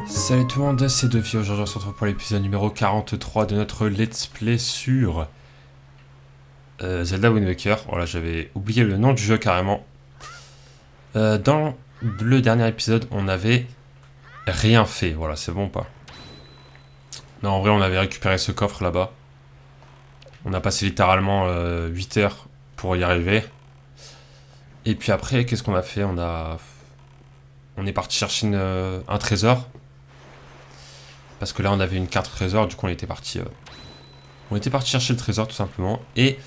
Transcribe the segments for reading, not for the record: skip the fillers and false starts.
Salut tout le monde, c'est Duffy. Aujourd'hui on se retrouve pour l'épisode numéro 43 de notre let's play sur Zelda Wind Waker. Voilà, j'avais oublié le nom du jeu carrément. Dans le dernier épisode, on avait rien fait. Voilà, c'est bon ou pas? Non, en vrai, on avait récupéré ce coffre là-bas. On a passé littéralement 8 heures pour y arriver. Et puis après, qu'est-ce qu'on a fait? On est parti chercher un trésor. Parce que là, on avait une carte trésor, du coup, on était parti chercher le trésor tout simplement. Et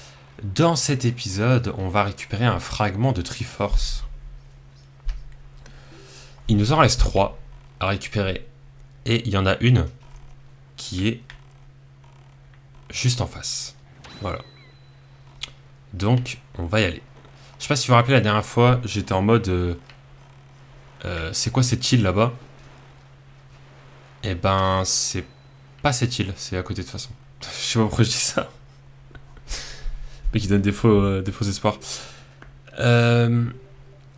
dans cet épisode, on va récupérer un fragment de Triforce. Il nous en reste 3 à récupérer. Et il y en a une qui est juste en face. Voilà. Donc, on va y aller. Je sais pas si vous vous rappelez, la dernière fois, j'étais en mode... c'est quoi cette île là-bas? Eh ben, c'est pas cette île, c'est à côté de toute façon. Je sais pas pourquoi je dis ça. Mais qui donne des faux espoirs. Euh,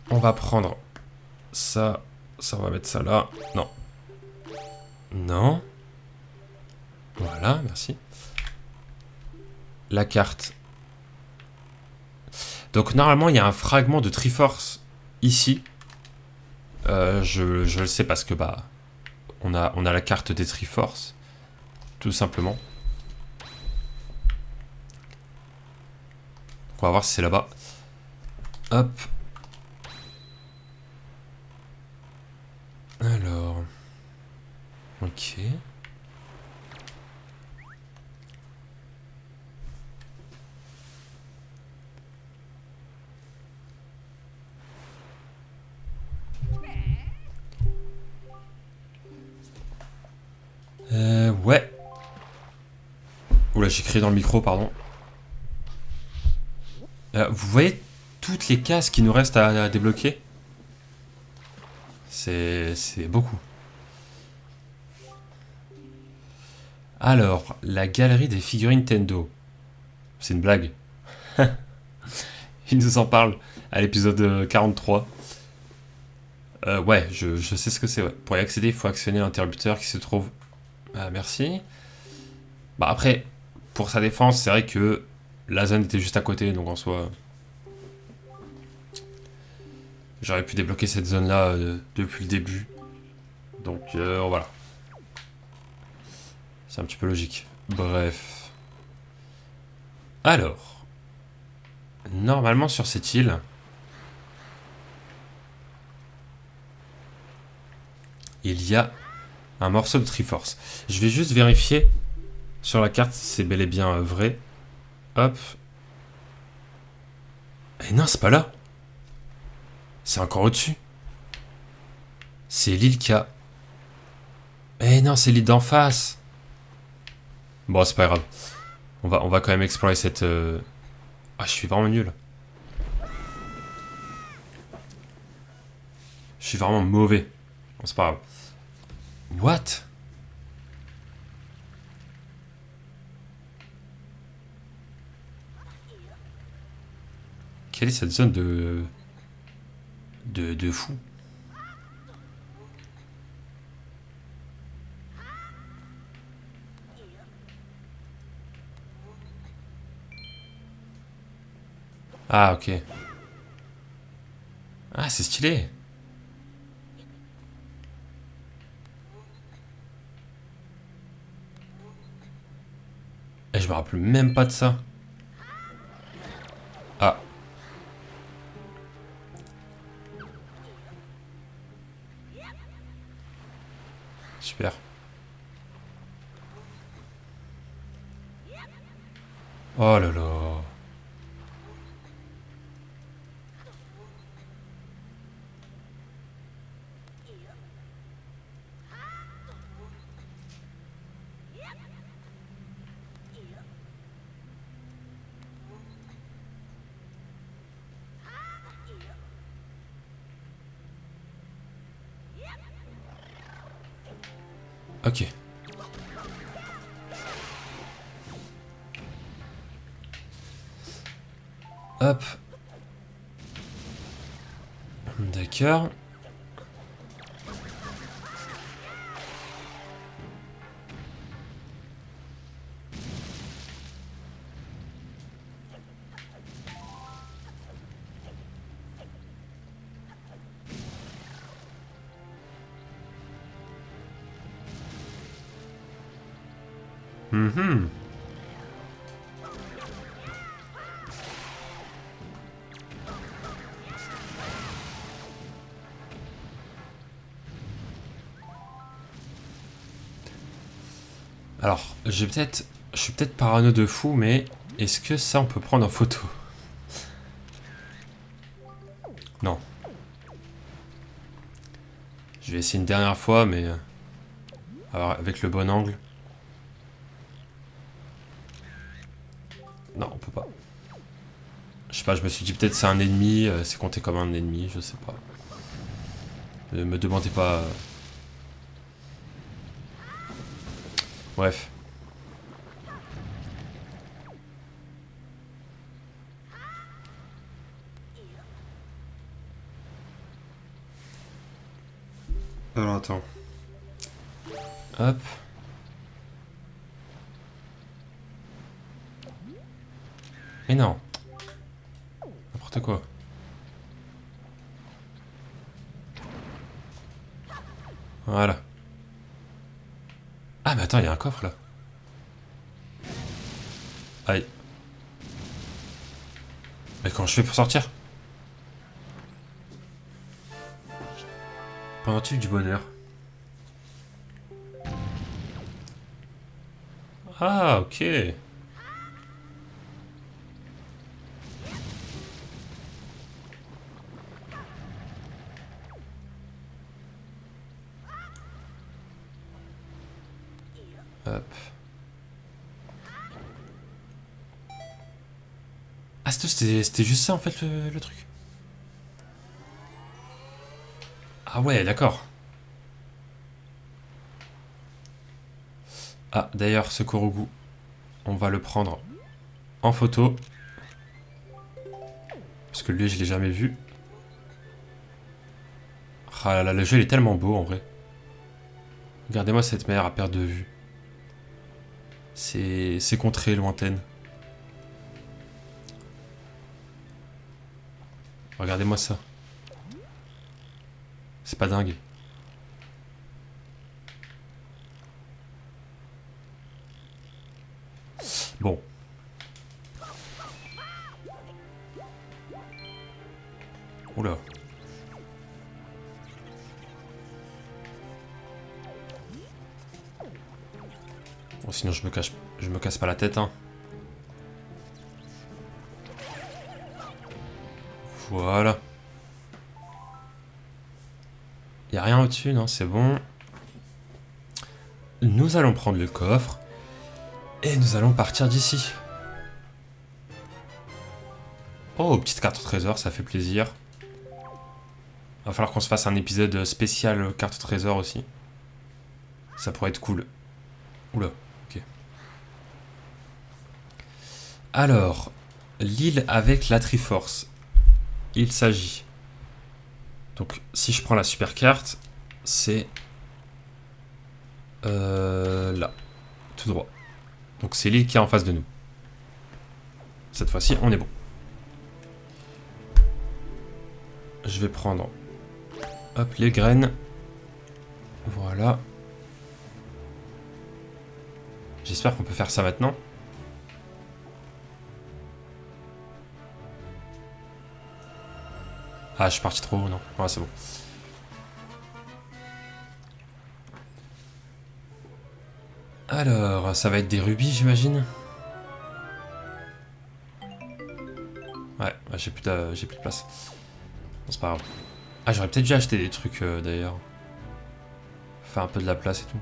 on va prendre ça. Ça, on va mettre ça là. Non. Non. Voilà, merci. La carte. Donc normalement, il y a un fragment de Triforce ici. Je le sais parce que bah on a la carte des Triforce, tout simplement. On va voir si c'est là-bas. Hop. Alors. Ok. Ouais. Oula, j'ai crié dans le micro, pardon. Vous voyez toutes les cases qui nous restent à débloquer? C'est beaucoup. Alors, la galerie des figurines Nintendo. C'est une blague. Il nous en parle à l'épisode 43. Ouais, je sais ce que c'est. Ouais. Pour y accéder, il faut actionner l'interrupteur qui se trouve... Ah, merci. Bah après, pour sa défense, c'est vrai que la zone était juste à côté, donc en soi... J'aurais pu débloquer cette zone-là depuis le début. Donc voilà. C'est un petit peu logique. Bref. Alors. Normalement sur cette île... Il y a un morceau de Triforce. Je vais juste vérifier sur la carte si c'est bel et bien vrai. Hop. Eh non, c'est pas là. C'est encore au-dessus. C'est l'île qui a... Eh non, c'est l'île d'en face. Bon, c'est pas grave. On va quand même explorer cette... Ah, je suis vraiment nul. Je suis vraiment mauvais. Bon, c'est pas grave. What? Quelle est cette zone de... De fou? Ah, ok. Ah, c'est stylé. Et je me rappelle même pas de ça. Ah. Super. Oh là là. Ok. Hop. D'accord. Mhm. Alors, je suis peut-être parano de fou, mais est-ce que ça on peut prendre en photo? Non. Je vais essayer une dernière fois, mais alors, avec le bon angle. Non, on peut pas. Je sais pas, je me suis dit peut-être c'est un ennemi, c'est compté comme un ennemi, je sais pas. Ne me demandez pas. Bref. Alors attends. Hop. Mais non. N'importe quoi. Voilà. Ah mais attends, il y a un coffre là. Aïe. Mais comment je fais pour sortir? Pendentif du bonheur. Ah, ok. Hop. Ah, c'était juste ça en fait le truc. Ah ouais, d'accord. Ah, d'ailleurs, ce Korogu, on va le prendre en photo. Parce que lui, je l'ai jamais vu. Ah là là, le jeu il est tellement beau en vrai. Regardez-moi cette mer à perte de vue. C'est contrées lointaines. Regardez-moi ça. C'est pas dingue. Bon. Oula. Bon, sinon je me casse pas la tête, hein. Voilà. Y a rien au-dessus, non, c'est bon. Nous allons prendre le coffre. Et nous allons partir d'ici. Oh, petite carte au trésor, ça fait plaisir. Va falloir qu'on se fasse un épisode spécial carte au trésor aussi. Ça pourrait être cool. Oula, ok. Alors, l'île avec la Triforce. Il s'agit. Donc, si je prends la super carte, c'est là, tout droit. Donc, c'est l'île qui est en face de nous. Cette fois-ci, on est bon. Je vais prendre, hop, les graines. Voilà. J'espère qu'on peut faire ça maintenant. Ah, je suis parti trop haut, non. Ouais, c'est bon. Alors, ça va être des rubis, j'imagine. Ouais, j'ai plus de place. Bon, c'est pas grave. Ah, j'aurais peut-être dû acheter des trucs, d'ailleurs. Faire un peu de la place et tout.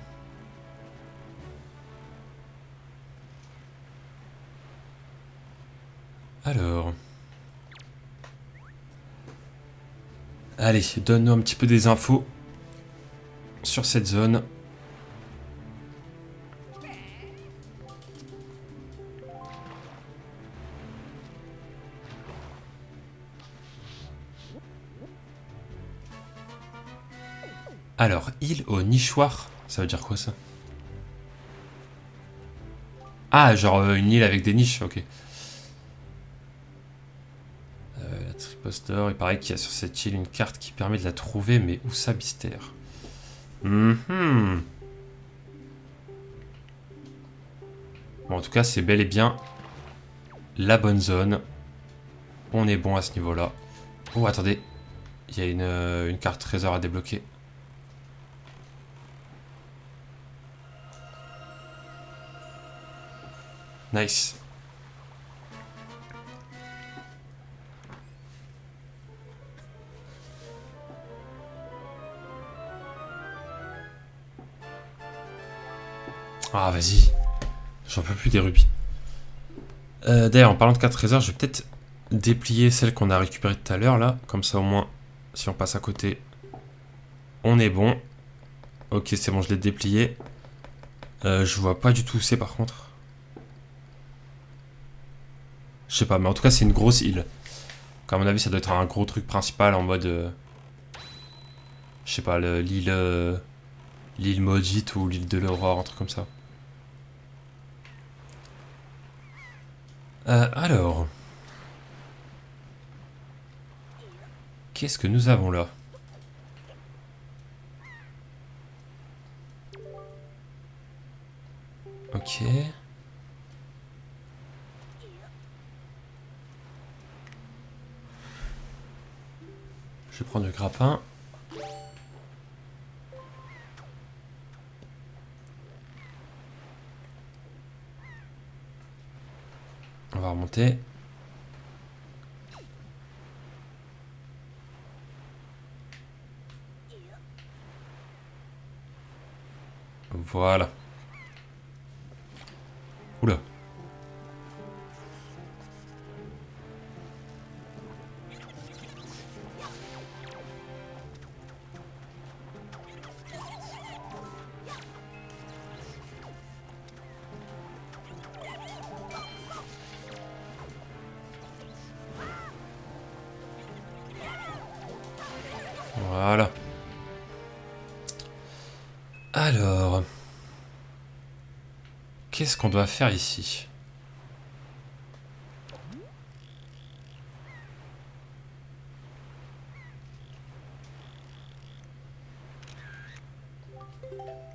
Alors... Allez, donne-nous un petit peu des infos sur cette zone. Alors, île au nichoir, ça veut dire quoi ça? Ah, genre une île avec des niches, ok. La triposteur, il paraît qu'il y a sur cette île une carte qui permet de la trouver, mais où ça, mystère? Bon, en tout cas, c'est bel et bien la bonne zone. On est bon à ce niveau-là. Oh, attendez. Il y a une carte trésor à débloquer. Nice. Ah, vas-y. J'en peux plus des rubis. D'ailleurs, en parlant de 4 trésors, je vais peut-être déplier celle qu'on a récupérée tout à l'heure, là. Comme ça, au moins, si on passe à côté, on est bon. Ok, c'est bon, je l'ai déplié. Je vois pas du tout où c'est, par contre. Je sais pas, mais en tout cas, c'est une grosse île. À mon avis, ça doit être un gros truc principal en mode... je sais pas, l'île maudite ou l'île de l'aurore, un truc comme ça. Alors... Qu'est-ce que nous avons là? Ok. Je vais prendre le grappin. On va remonter. Voilà. Oula. Voilà. Alors... Qu'est-ce qu'on doit faire ici?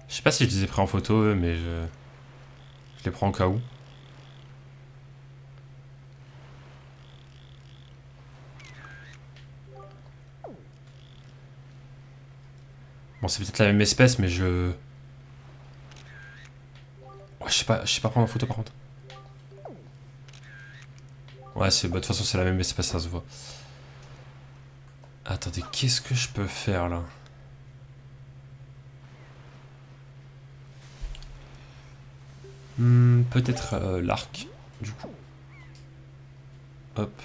Je sais pas si je les ai pris en photo, eux, mais je les prends au cas où. Bon, c'est peut-être la même espèce, mais je... Ouais, je sais pas prendre en photo, par contre. Ouais, c'est... Bah, de toute façon, c'est la même espèce, ça se voit. Attendez, qu'est-ce que je peux faire, là? Peut-être l'arc, du coup. Hop.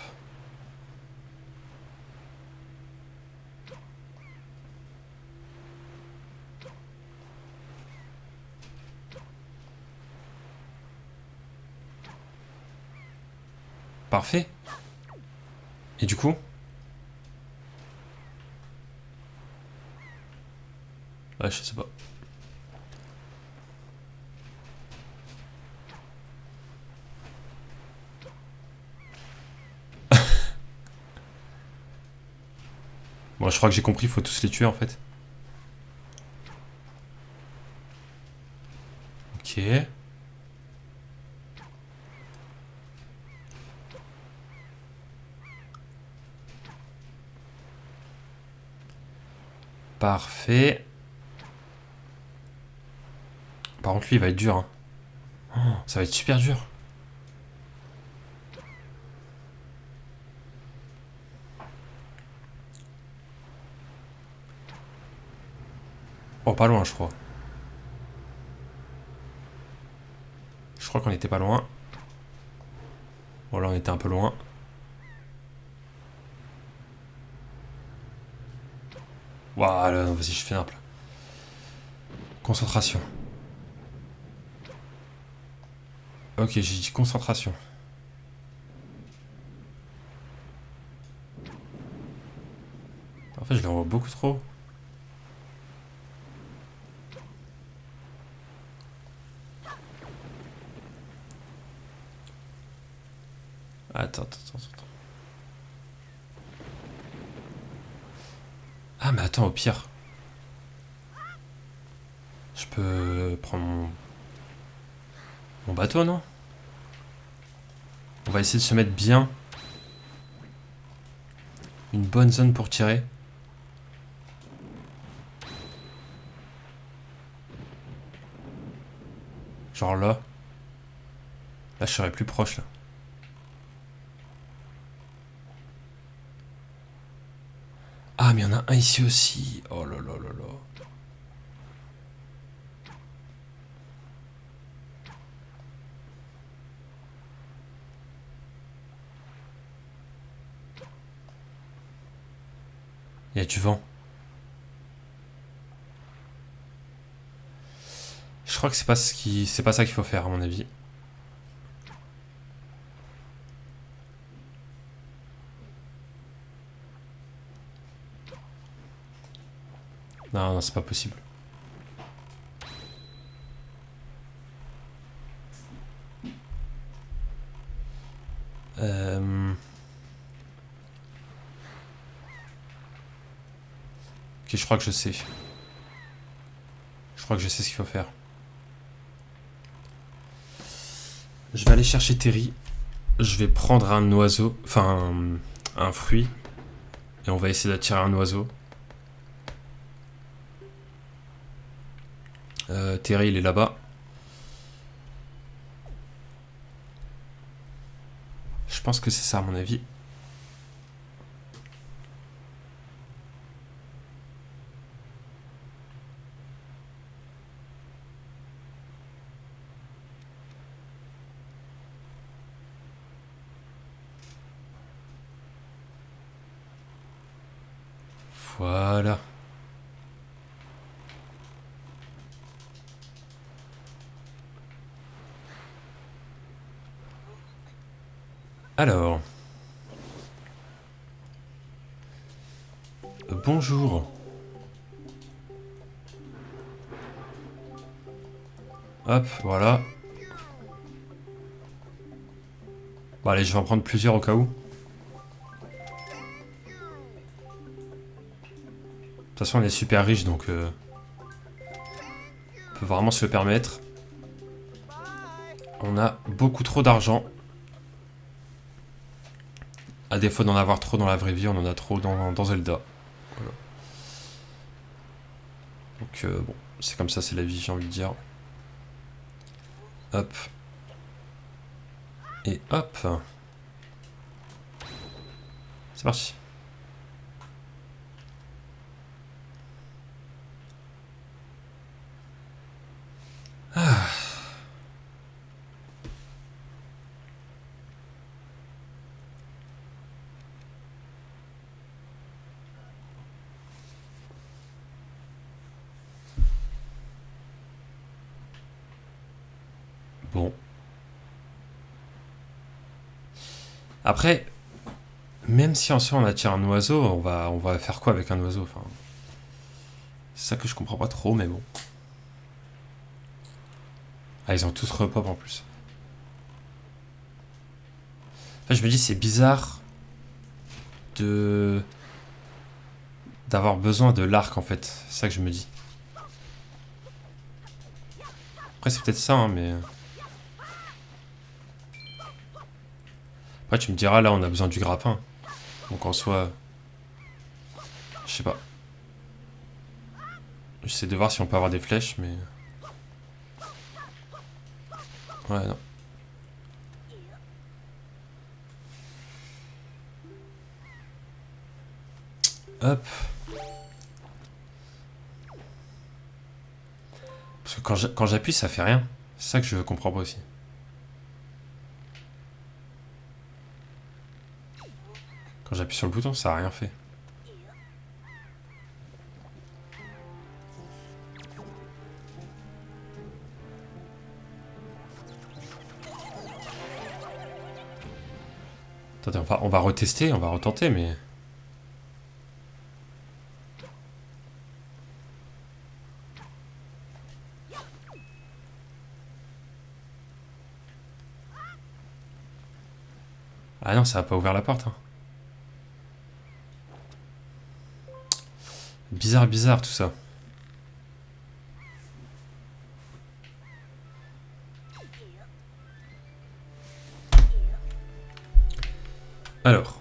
Parfait. Et du coup? Ouais, je sais pas. Bon, je crois que j'ai compris, il faut tous les tuer, en fait. Ok. Parfait. Par contre, lui, il va être dur, hein. Oh, ça va être super dur. Oh, pas loin, je crois. Je crois qu'on était pas loin. Bon, là, on était un peu loin. Voilà, vas-y, je fais un plat. Concentration. Ok, j'ai dit concentration. En fait, je les revois beaucoup trop. Attends. Ah, mais attends, au pire. Je peux prendre mon bateau, non? On va essayer de se mettre bien. Une bonne zone pour tirer. Genre là. Là, je serais plus proche, là. Ah, mais il y en a un ici aussi. Oh là là là là. Il y a du vent. Je crois que c'est pas ça qu'il faut faire, à mon avis. Non, non, c'est pas possible. Ok, je crois que je sais. Je crois que je sais ce qu'il faut faire. Je vais aller chercher Terry. Je vais prendre un oiseau, enfin un fruit. Et on va essayer d'attirer un oiseau. Terry, il est là-bas. Je pense que c'est ça, à mon avis. Voilà. Alors. Bonjour. Hop, voilà. Bon, allez, je vais en prendre plusieurs au cas où. De toute façon, on est super riche, donc on peut vraiment se le permettre. On a beaucoup trop d'argent. À défaut d'en avoir trop dans la vraie vie, on en a trop dans Zelda. Voilà. Donc bon, c'est comme ça, c'est la vie, j'ai envie de dire. Hop. Et hop. C'est parti. Ah. Bon. Après, même si en soi on attire un oiseau, on va faire quoi avec un oiseau, enfin, c'est ça que je comprends pas trop, mais bon. Ah, ils ont tous repop en plus. Enfin, je me dis, c'est bizarre de d'avoir besoin de l'arc en fait. C'est ça que je me dis. Après, c'est peut-être ça, hein, mais. Après, tu me diras, là, on a besoin du grappin. Donc en soi. Je sais pas. J'essaie de voir si on peut avoir des flèches, mais. Ouais, non. Hop. Parce que quand j'appuie, ça fait rien. C'est ça que je comprends pas aussi. Quand j'appuie sur le bouton, ça a rien fait. Attendez, on va retester, on va retenter, mais. Ah non, ça a pas ouvert la porte. Hein. Bizarre, bizarre tout ça. Alors,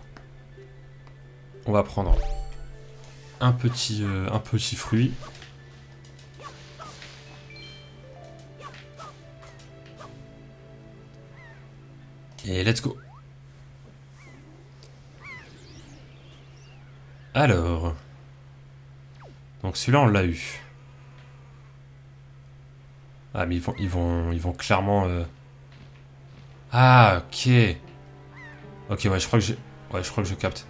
on va prendre un petit fruit. Et let's go. Alors, donc celui-là on l'a eu. Ah mais ils vont clairement. Ah ok. Ok ouais je crois que je crois que je capte.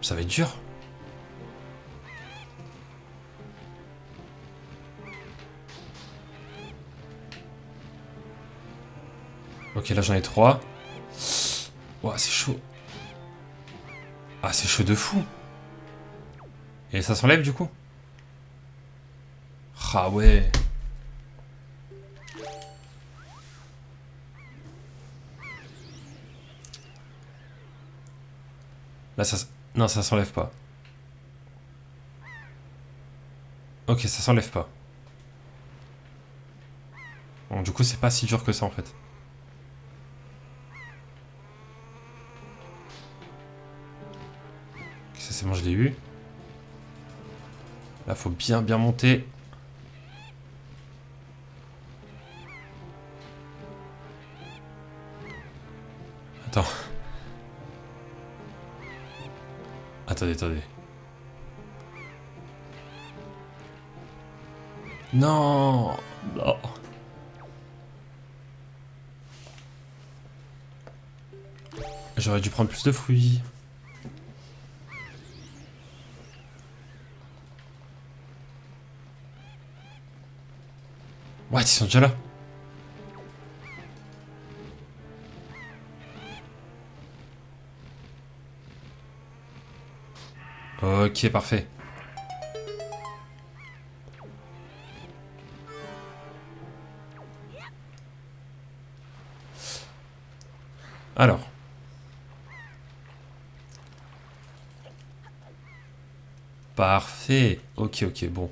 Ça va être dur. Ok là j'en ai 3. Ouah c'est chaud. Ah c'est chaud de fou. Et ça s'enlève du coup? Ah ouais. Là ça... Non ça s'enlève pas. Ok ça s'enlève pas. Bon du coup c'est pas si dur que ça en fait. Ok, ça c'est bon je l'ai eu. Là faut bien monter. Attends. Attendez. Non. Non. J'aurais dû prendre plus de fruits. Ouais, ils sont déjà là. Ok, parfait. Alors. Parfait. Ok, bon.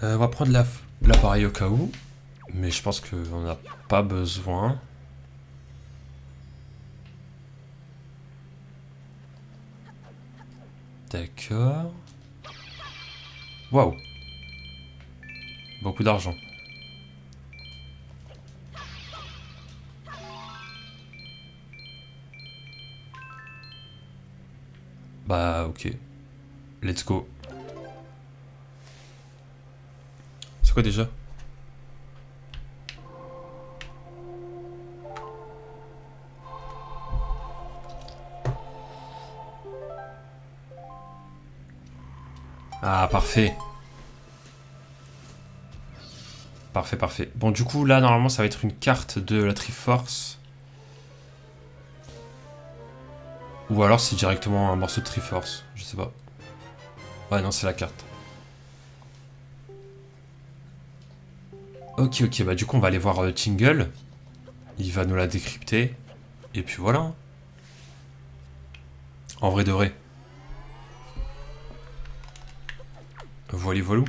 On va prendre l'appareil au cas où. Mais je pense qu'on n'a pas besoin. D'accord. Waouh. Beaucoup d'argent. Bah, ok. Let's go. C'est quoi déjà? Ah, parfait. Parfait. Bon, du coup, là, normalement, ça va être une carte de la Triforce. Ou alors, c'est directement un morceau de Triforce. Je sais pas. Ouais, non, c'est la carte. Ok, bah du coup, on va aller voir Tingle. Il va nous la décrypter. Et puis voilà. En vrai de vrai. Voilou.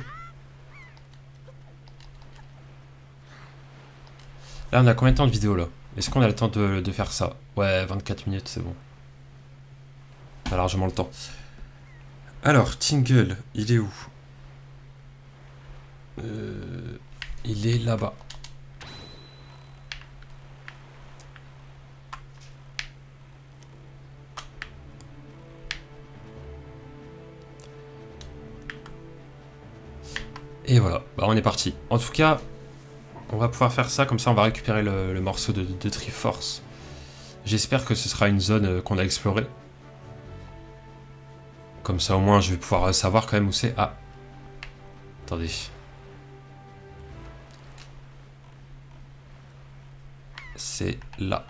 Là, on a combien de temps de vidéo là? Est-ce qu'on a le temps de faire ça? Ouais, 24 minutes, c'est bon. On a largement le temps. Alors, Tingle, il est où? Il est là-bas. Et voilà, bah on est parti. En tout cas, on va pouvoir faire ça, comme ça on va récupérer le morceau de Triforce. J'espère que ce sera une zone qu'on a explorée. Comme ça au moins je vais pouvoir savoir quand même où c'est. Ah. Attendez. C'est là.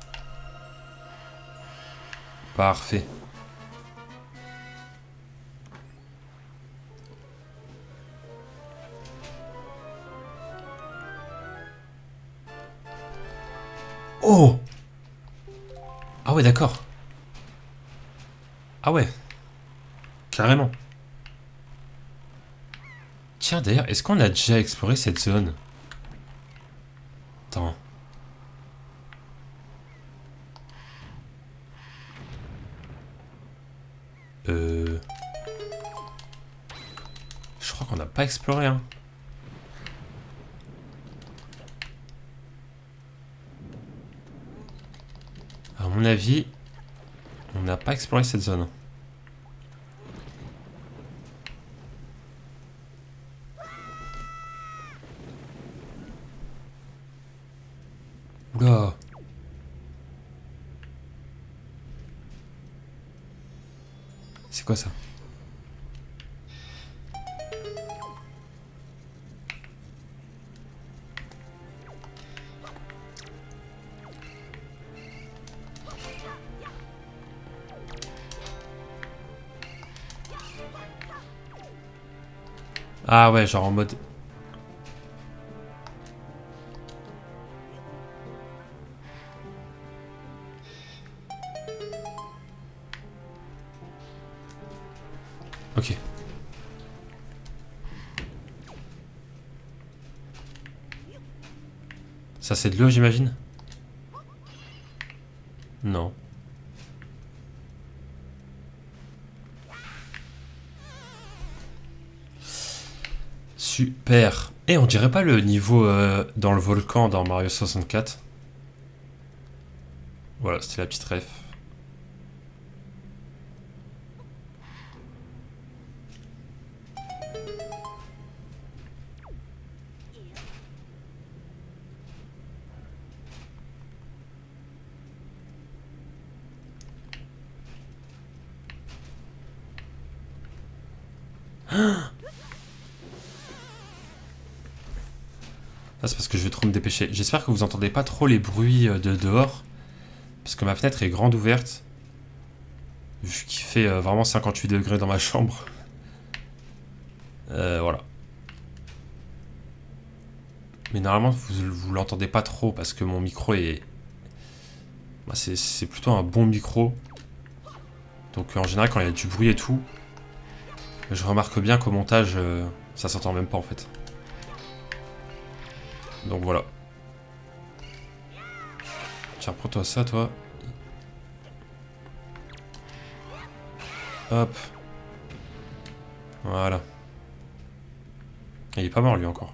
Parfait. Oh! Ah ouais, d'accord. Ah ouais. Carrément. Tiens, d'ailleurs, est-ce qu'on a déjà exploré cette zone? Attends. Je crois qu'on n'a pas exploré, hein. À mon avis, on n'a pas exploré cette zone. Oula. C'est quoi ça? Ah ouais, genre en mode... Ok. Ça c'est de l'eau, j'imagine? Non. Super. Et on dirait pas le niveau dans le volcan dans Mario 64? Voilà, c'était la petite ref. Ah, c'est parce que je vais trop me dépêcher. J'espère que vous entendez pas trop les bruits de dehors. Parce que ma fenêtre est grande ouverte. Vu qu'il fait vraiment 58 degrés dans ma chambre. Voilà. Mais normalement, vous l'entendez pas trop parce que mon micro est... Bah, c'est plutôt un bon micro. Donc en général, quand il y a du bruit et tout, je remarque bien qu'au montage, ça s'entend même pas en fait. Donc voilà. Tiens, prends-toi ça, toi. Hop. Voilà. Il est pas mort lui encore.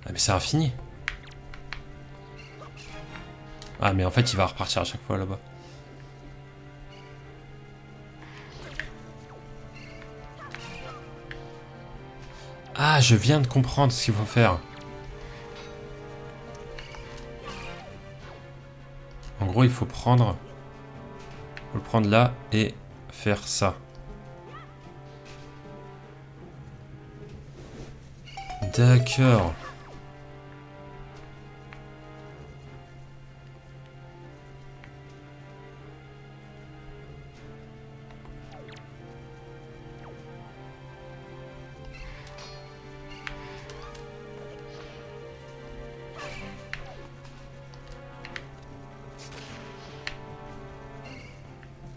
Ah mais c'est infini. Ah mais en fait il va repartir à chaque fois là-bas. Ah, je viens de comprendre ce qu'il faut faire. En gros, il faut prendre... Faut le prendre là et faire ça. D'accord.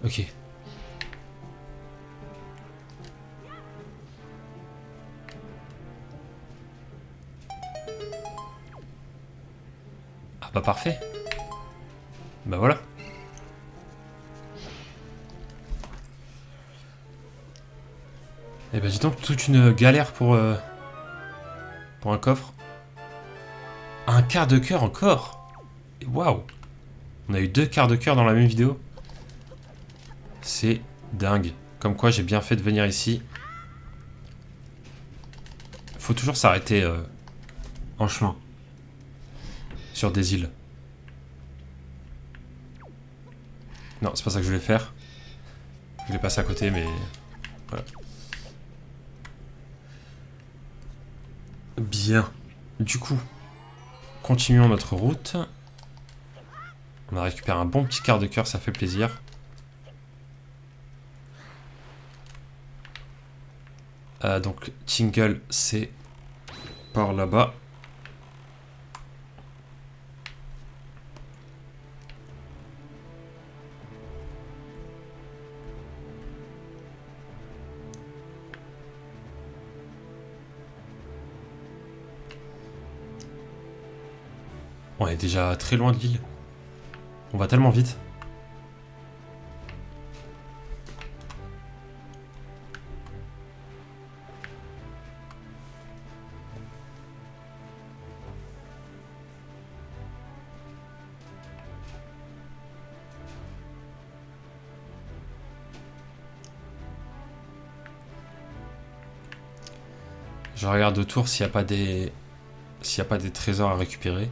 Ok. Ah bah parfait. Bah voilà. Eh bah dis donc, toute une galère pour un coffre. Un quart de cœur encore. Waouh. On a eu 2 quarts de cœur dans la même vidéo. C'est dingue. Comme quoi j'ai bien fait de venir ici. Faut toujours s'arrêter en chemin. Sur des îles. Non, c'est pas ça que je voulais faire. Je voulais passer à côté, mais... Voilà. Bien. Du coup, continuons notre route. On a récupéré un bon petit quart de cœur, ça fait plaisir. Donc, Tingle, c'est par là-bas. On est déjà très loin de l'île. On va tellement vite. Je regarde autour s'il n'y a pas des... s'il n'y a pas des trésors à récupérer.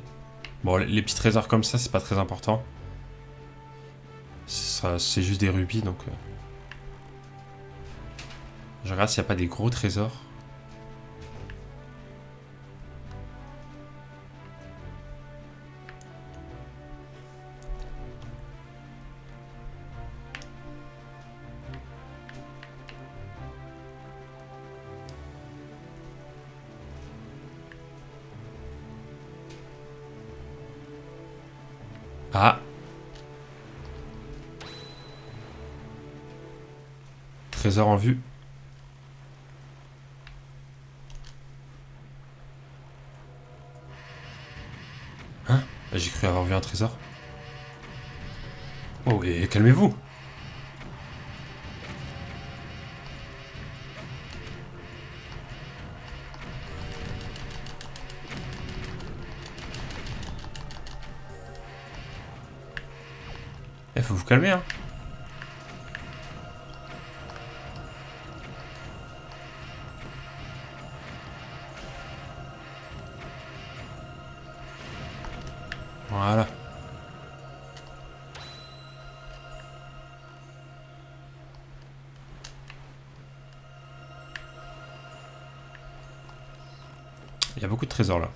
Bon, les petits trésors comme ça, c'est pas très important. C'est juste des rubis, donc... Je regarde s'il n'y a pas des gros trésors. Ah! Trésor en vue. Hein? J'ai cru avoir vu un trésor. Oh, et calmez-vous! Faut vous calmer, hein. Voilà. Il y a beaucoup de trésors là.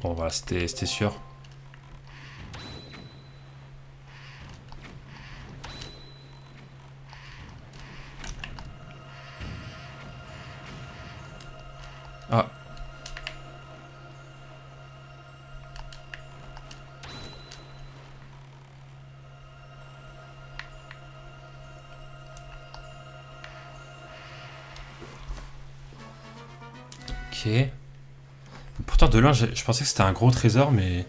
Bon, voilà, c'était sûr. Ah. Ok. Pourtant, de loin, je pensais que c'était un gros trésor, mais...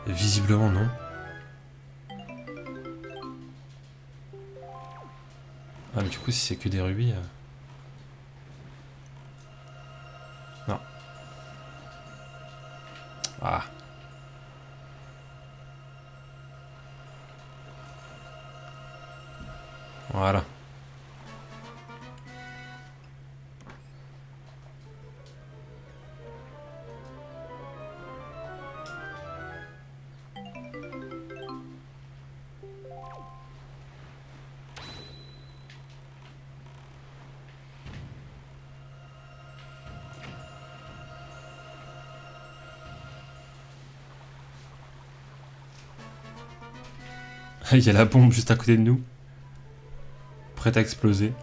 visiblement, non. Ah, mais du coup, si c'est que des rubis... Non. Ah. Voilà. Il y a la bombe juste à côté de nous. Prête à exploser.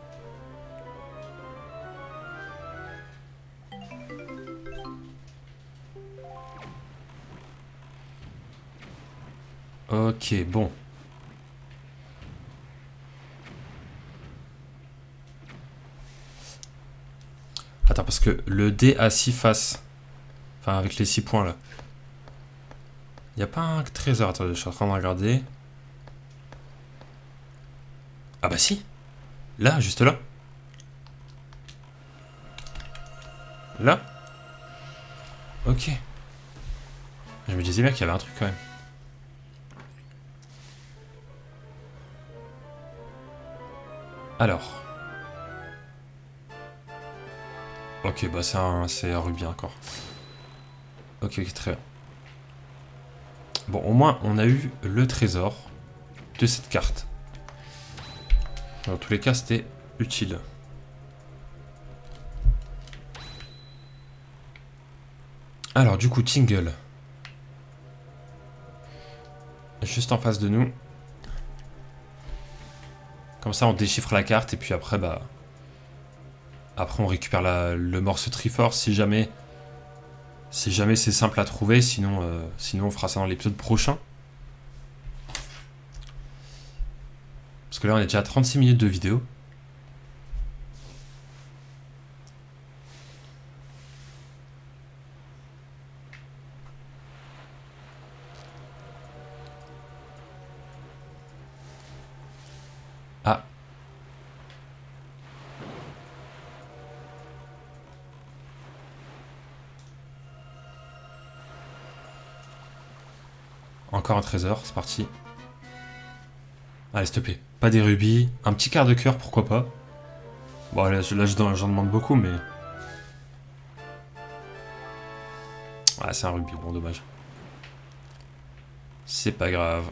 Ok, bon. Attends, parce que le dé a 6 faces. Enfin, avec les 6 points là. Y a pas un trésor. Attendez, je suis en train de regarder. Ah bah si. Là, juste là. Là. Ok. Je me disais bien qu'il y avait un truc quand même. Alors. Ok, bah c'est un rubis encore. Ok, ok, très bien. Bon, au moins, on a eu le trésor de cette carte. Dans tous les cas, c'était utile. Alors, du coup, Tingle. Juste en face de nous. Comme ça, on déchiffre la carte et puis après, bah... Après, on récupère le morceau Triforce si jamais... Si jamais c'est simple à trouver, sinon, sinon on fera ça dans l'épisode prochain. Parce que là, on est déjà à 36 minutes de vidéo. Ah. Encore un trésor, c'est parti. Allez, s'il te plaît. Pas des rubis. Un petit quart de cœur, pourquoi pas. Bon, là, j'en demande beaucoup, mais... Ah, c'est un rubis, bon, dommage. C'est pas grave.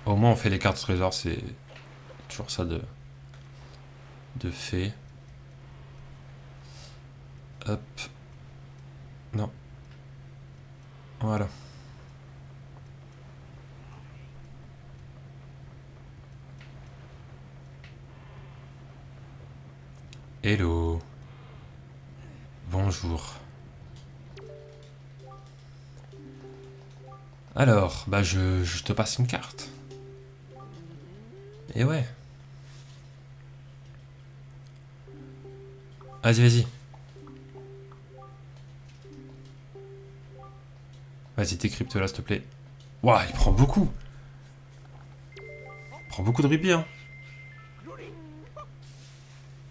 Au moins, on fait les cartes trésor, c'est toujours ça de fait. Hop. Non. Voilà. Hello. Bonjour. Alors, bah je te passe une carte. Et ouais. Vas-y, vas-y. Vas-y, décrypte là, s'il te plaît. Ouah, il prend beaucoup. Il prend beaucoup de rubis, hein.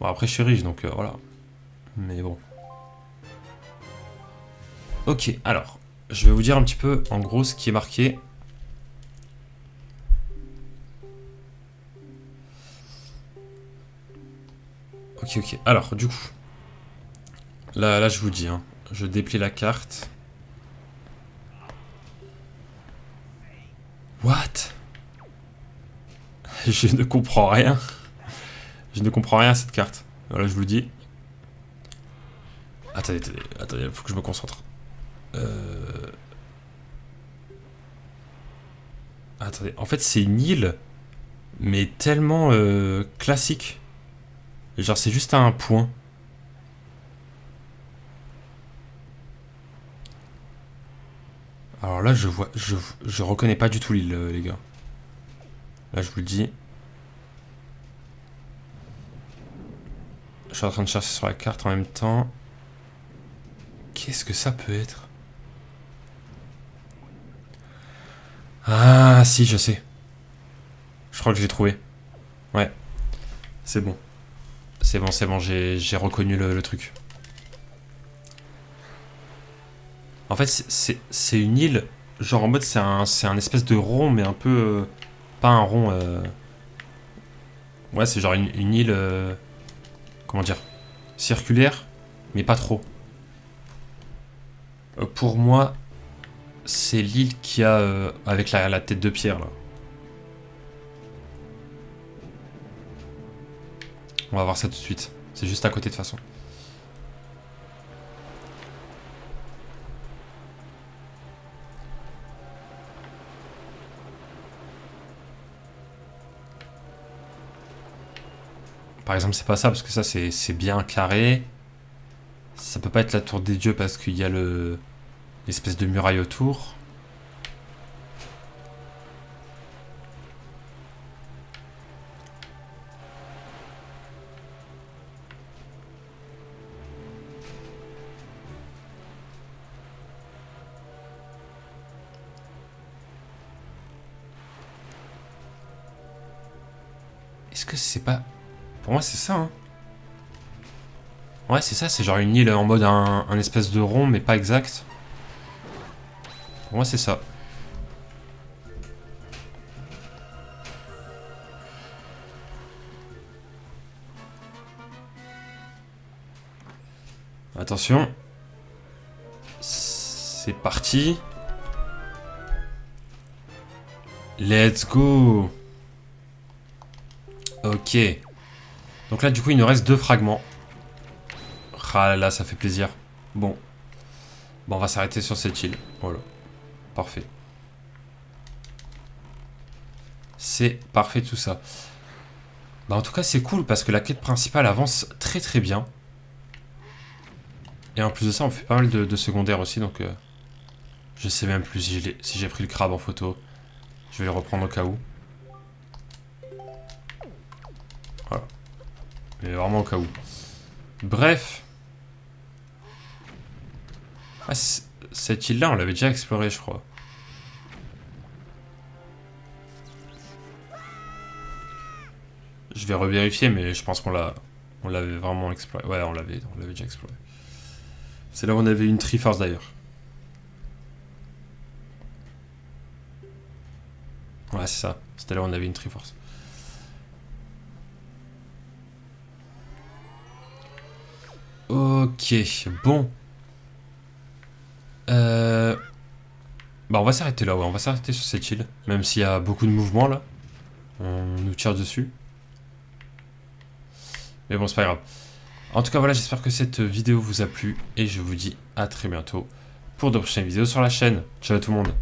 Bon, après, je suis riche, donc voilà. Mais bon. Ok, alors. Je vais vous dire un petit peu, en gros, ce qui est marqué. Ok, ok. Alors, du coup. Là, je vous dis, hein. Je déplie la carte. What? Je ne comprends rien. Je ne comprends rien à cette carte. Voilà, je vous le dis. Attendez, attendez, faut que je me concentre. Attendez, en fait, c'est une île, mais tellement classique. Genre, c'est juste un point. Alors là, je reconnais pas du tout l'île, les gars. Là, je vous le dis. Je suis en train de chercher sur la carte en même temps. Qu'est-ce que ça peut être? Ah, si, je sais. Je crois que j'ai trouvé. Ouais, c'est bon. C'est bon, j'ai reconnu le truc. En fait, c'est une île, genre en mode c'est un espèce de rond, mais un peu... pas un rond... Ouais, c'est genre une île... comment dire? Circulaire, mais pas trop. Pour moi, c'est l'île qui a... avec la tête de pierre, là. On va voir ça tout de suite. C'est juste à côté de toute façon. Par exemple, c'est pas ça, parce que ça, c'est bien carré. Ça peut pas être la tour des dieux, parce qu'il y a l'espèce de muraille autour. Est-ce que c'est pas... Pour moi, c'est ça, hein. Ouais, c'est ça, c'est genre une île en mode un espèce de rond, mais pas exact. Pour moi, c'est ça. Attention. C'est parti. Let's go. Ok. Donc là, du coup, il nous reste 2 fragments. Ah là là, ça fait plaisir. Bon. Bon, on va s'arrêter sur cette île. Voilà. Parfait. C'est parfait tout ça. Bah en tout cas, c'est cool parce que la quête principale avance très très bien. Et en plus de ça, on fait pas mal de secondaires aussi, donc... je sais même plus si j'ai pris le crabe en photo. Je vais le reprendre au cas où. Voilà. Mais vraiment au cas où. Bref. Ah, cette île-là, on l'avait déjà explorée, je crois. Je vais revérifier, mais je pense qu'on l'avait vraiment exploré. Ouais, on l'avait déjà exploré. C'est là où on avait une Triforce d'ailleurs. Ouais, c'est ça. C'était là où on avait une Triforce. Ok, bon. Bah on va s'arrêter là, ouais. On va s'arrêter sur cette île. Même s'il y a beaucoup de mouvements là. On nous tire dessus. Mais bon, c'est pas grave. En tout cas, voilà, j'espère que cette vidéo vous a plu. Et je vous dis à très bientôt pour de prochaines vidéos sur la chaîne. Ciao tout le monde.